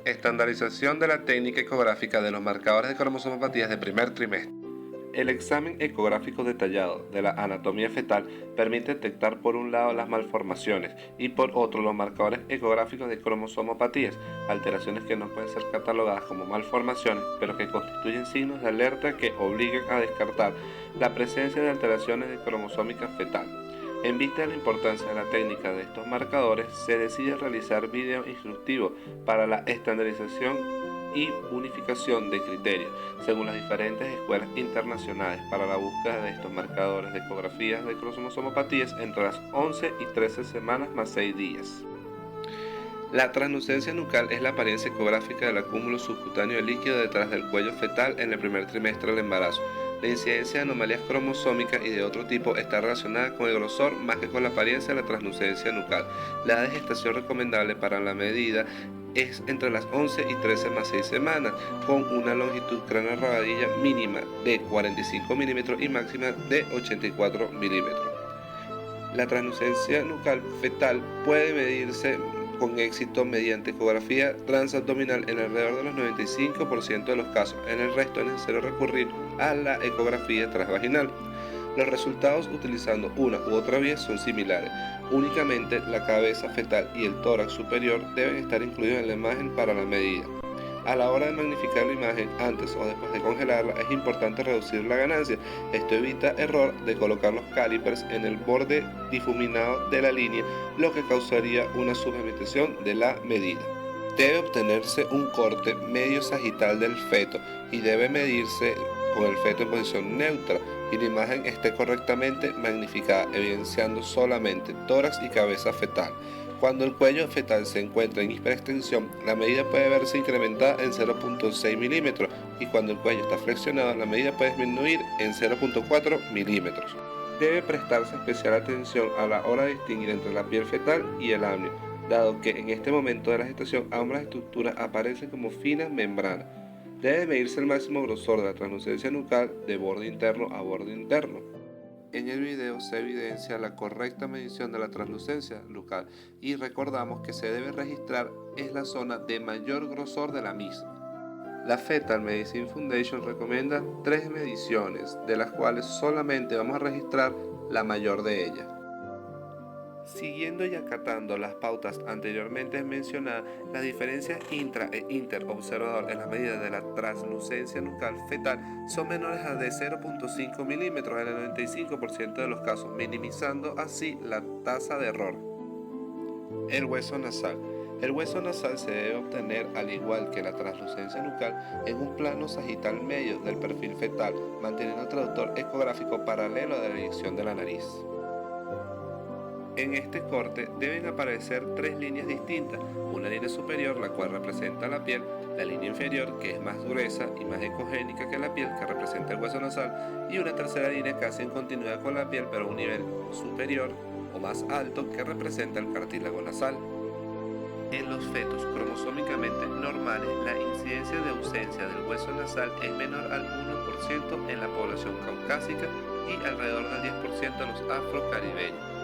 Estandarización de la técnica ecográfica de los marcadores de cromosomopatías de primer trimestre. El examen ecográfico detallado de la anatomía fetal permite detectar por un lado las malformaciones y por otro los marcadores ecográficos de cromosomopatías, alteraciones que no pueden ser catalogadas como malformaciones, pero que constituyen signos de alerta que obligan a descartar la presencia de alteraciones de cromosómica fetal. En vista de la importancia de la técnica de estos marcadores, se decide realizar video instructivo para la estandarización y unificación de criterios según las diferentes escuelas internacionales para la búsqueda de estos marcadores de ecografías de cromosomopatías entre las 11 y 13 semanas más 6 días. La translucencia nucal es la apariencia ecográfica del acúmulo subcutáneo de líquido detrás del cuello fetal en el primer trimestre del embarazo. La incidencia de anomalías cromosómicas y de otro tipo está relacionada con el grosor más que con la apariencia de la translucencia nucal. La edad de gestación recomendable para la medida es entre las 11 y 13 más 6 semanas, con una longitud cráneo-rabadilla mínima de 45 milímetros y máxima de 84 milímetros. La translucencia nucal fetal puede medirse con éxito mediante ecografía transabdominal en alrededor de los 95% de los casos. En el resto es necesario recurrir a la ecografía transvaginal. Los resultados utilizando una u otra vía son similares. Únicamente la cabeza fetal y el tórax superior deben estar incluidos en la imagen para la medida. A la hora de magnificar la imagen antes o después de congelarla es importante reducir la ganancia. Esto evita error de colocar los calipers en el borde difuminado de la línea, lo que causaría una sublimitación de la medida. Debe obtenerse un corte medio sagital del feto y debe medirse con el feto en posición neutra y la imagen esté correctamente magnificada, evidenciando solamente tórax y cabeza fetal. Cuando el cuello fetal se encuentra en hiperextensión, la medida puede verse incrementada en 0.6 milímetros y cuando el cuello está flexionado, la medida puede disminuir en 0.4 milímetros. Debe prestarse especial atención a la hora de distinguir entre la piel fetal y el amnio, dado que en este momento de la gestación ambas estructuras aparecen como finas membranas. Debe medirse el máximo grosor de la translucencia nucal de borde interno a borde interno. En el video se evidencia la correcta medición de la translucencia nucal y recordamos que se debe registrar es la zona de mayor grosor de la misma. La Fetal Medicine Foundation recomienda 3 mediciones, de las cuales solamente vamos a registrar la mayor de ellas. Siguiendo y acatando las pautas anteriormente mencionadas, las diferencias intra e interobservador en las medidas de la translucencia nucal fetal son menores a de 0.5 milímetros en el 95% de los casos, minimizando así la tasa de error. El hueso nasal. El hueso nasal se debe obtener, al igual que la translucencia nucal, en un plano sagital medio del perfil fetal, manteniendo el traductor ecográfico paralelo a la dirección de la nariz. En este corte deben aparecer 3 líneas distintas, una línea superior la cual representa la piel, la línea inferior que es más gruesa y más ecogénica que la piel que representa el hueso nasal y una tercera línea casi en continuidad con la piel pero a un nivel superior o más alto que representa el cartílago nasal. En los fetos cromosómicamente normales, la incidencia de ausencia del hueso nasal es menor al 1% en la población caucásica y alrededor del 10% de los afrocaribeños.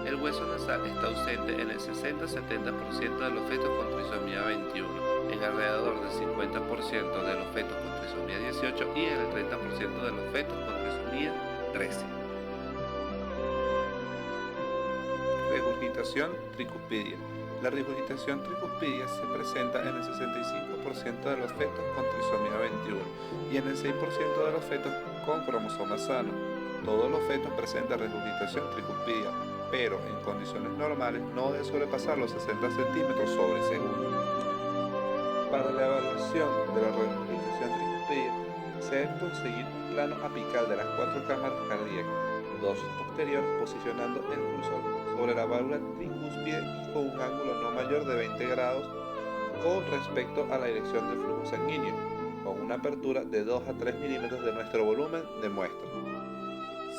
El hueso nasal está ausente en el 60-70% de los fetos con trisomía 21, en alrededor del 50% de los fetos con trisomía 18 y en el 30% de los fetos con trisomía 13. Regurgitación tricuspidia. La regurgitación tricuspidia se presenta en el 65% de los fetos con trisomía 21 y en el 6% de los fetos con cromosoma sano. Todos los fetos presentan regurgitación tricuspidia, pero en condiciones normales no debe sobrepasar los 60 centímetros sobre segundo. Para la evaluación de la regurgitación tricuspidia se debe conseguir un plano apical de las 4 cámaras cardíacas, dosis posterior posicionando el cursor sobre la válvula tricúspide y con un ángulo no mayor de 20 grados con respecto a la dirección del flujo sanguíneo, con una apertura de 2 a 3 milímetros de nuestro volumen de muestra.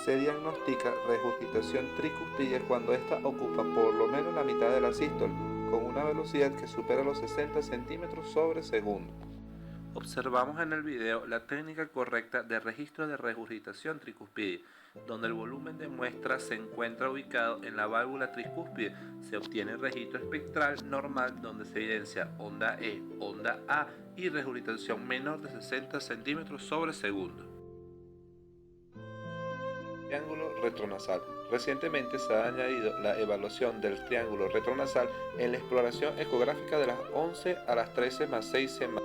Se diagnostica regurgitación tricuspidia cuando ésta ocupa por lo menos la mitad de la sístole, con una velocidad que supera los 60 centímetros sobre segundo. Observamos en el video la técnica correcta de registro de regurgitación tricúspide, donde el volumen de muestra se encuentra ubicado en la válvula tricúspide. Se obtiene el registro espectral normal donde se evidencia onda E, onda A y regurgitación menor de 60 centímetros sobre segundo. Triángulo retronasal. Recientemente se ha añadido la evaluación del triángulo retronasal en la exploración ecográfica de las 11 a las 13 más 6 semanas.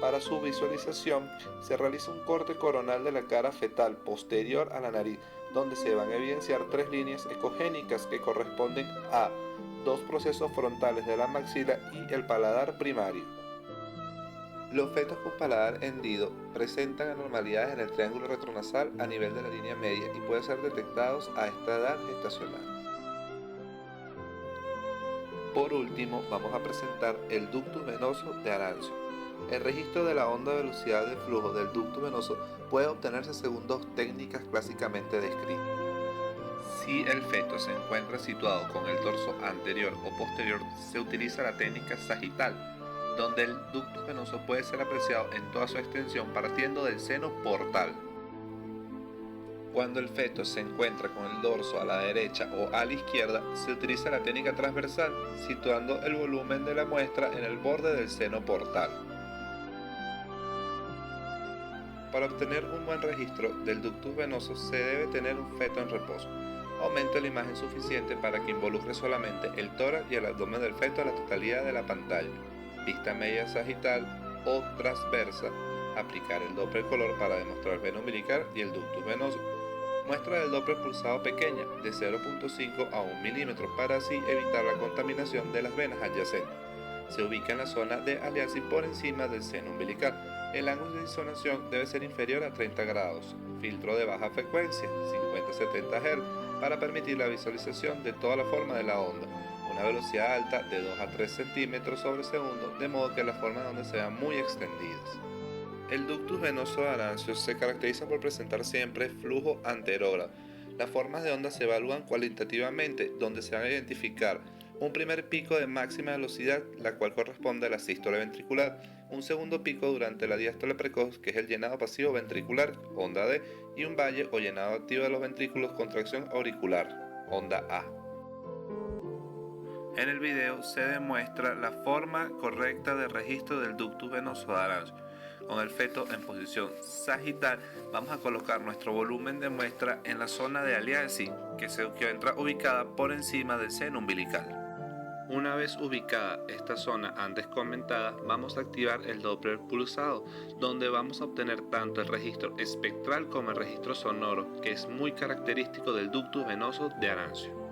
Para su visualización se realiza un corte coronal de la cara fetal posterior a la nariz, donde se van a evidenciar 3 líneas ecogénicas que corresponden a 2 procesos frontales de la maxila y el paladar primario. Los fetos con paladar hendido presentan anormalidades en el triángulo retronasal a nivel de la línea media y pueden ser detectados a esta edad gestacional. Por último, vamos a presentar el ductus venoso de Arancio. El registro de la onda velocidad de flujo del ductus venoso puede obtenerse según 2 técnicas clásicamente descritas. Si el feto se encuentra situado con el dorso anterior o posterior, se utiliza la técnica sagital, donde el ductus venoso puede ser apreciado en toda su extensión partiendo del seno portal. Cuando el feto se encuentra con el dorso a la derecha o a la izquierda, se utiliza la técnica transversal, situando el volumen de la muestra en el borde del seno portal. Para obtener un buen registro del ductus venoso se debe tener un feto en reposo. Aumente la imagen suficiente para que involucre solamente el tórax y el abdomen del feto a la totalidad de la pantalla. Vista media sagital o transversa. Aplicar el Doppler color para demostrar vena umbilical y el ductus venoso. Muestra del Doppler pulsado pequeña de 0.5 a 1 milímetro para así evitar la contaminación de las venas adyacentes. Se ubica en la zona de alianza por encima del seno umbilical. El ángulo de disonación debe ser inferior a 30 grados. Filtro de baja frecuencia, 50-70 Hz, para permitir la visualización de toda la forma de la onda. Una velocidad alta de 2 a 3 centímetros sobre segundo, de modo que las formas de onda sean muy extendidas. El ductus venoso de Arancio se caracteriza por presentar siempre flujo anterógrado. Las formas de onda se evalúan cualitativamente, donde se van a identificar un primer pico de máxima velocidad, la cual corresponde a la sístole ventricular, un segundo pico durante la diástole precoz, que es el llenado pasivo ventricular, onda D, y un valle o llenado activo de los ventrículos, contracción auricular, onda A. En el video se demuestra la forma correcta de registro del ductus venoso de Arancio. Con el feto en posición sagital, vamos a colocar nuestro volumen de muestra en la zona de aliasing, que se encuentra ubicada por encima del seno umbilical. Una vez ubicada esta zona antes comentada, vamos a activar el Doppler pulsado, donde vamos a obtener tanto el registro espectral como el registro sonoro, que es muy característico del ductus venoso de Arancio.